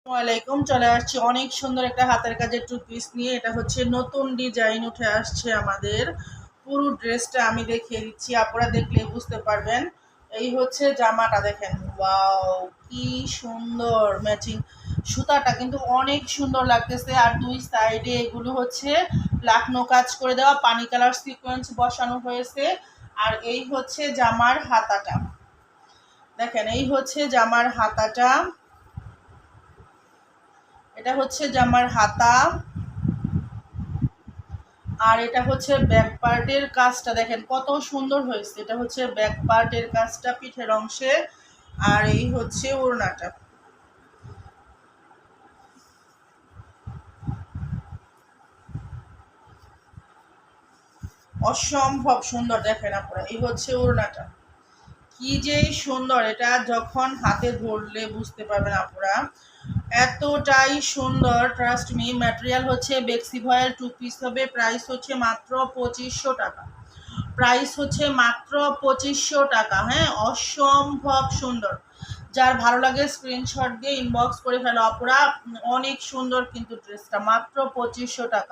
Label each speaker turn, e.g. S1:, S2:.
S1: ওয়ালাইকুম, চলে আসছি অনেক সুন্দর একটা হাতের কাজের টু পিস নিয়ে। এটা হচ্ছে নতুন ডিজাইন উঠে আসছে আমাদের। পুরো ড্রেসটা আমি দেখিয়ে দিচ্ছি, আপনারা দেখলে বুঝতে পারবেন। এই হচ্ছে জামাটা, দেখেন ওয়াও কি সুন্দর ম্যাচিং। সুতাটা কিন্তু অনেক সুন্দর লাগতেছে, আর দুই সাইডে এগুলো হচ্ছে লাকনো কাজ করে দেওয়া, পানি কালার সিকোয়েন্স বসানো হয়েছে। আর এই হচ্ছে জামার হাতাটা, দেখেন এই হচ্ছে জামার হাতাটা। এটা হচ্ছে জামার হাতা, আর এটা হচ্ছে ব্যাক পার্টের কাজটা, দেখেন কত সুন্দর হয়েছে। এটা হচ্ছে ব্যাক পার্টের কাজটা পিঠের অংশে, আর এই হচ্ছে ওড়নাটা। অসম্ভব সুন্দর, দেখেন আপনারা, এই হচ্ছে ওড়নাটা। কি যে সুন্দর, এটা যখন হাতে ধরলে বুঝতে পারবেন আপনারা, এতটাই সুন্দর। Trust me. ম্যাটেরিয়াল হচ্ছে বেক্সি ভয়েল, টু পিস হবে। প্রাইস হচ্ছে মাত্র 2500 টাকা। প্রাইস হচ্ছে মাত্র 2500 টাকা। হ্যাঁ, অসম্ভব সুন্দর। যার ভালো লাগে স্ক্রিনশট দিয়ে ইনবক্স করে ফেলো আপুরা। অনেক সুন্দর কিন্তু ড্রেসটা, মাত্র 2500 টাকা।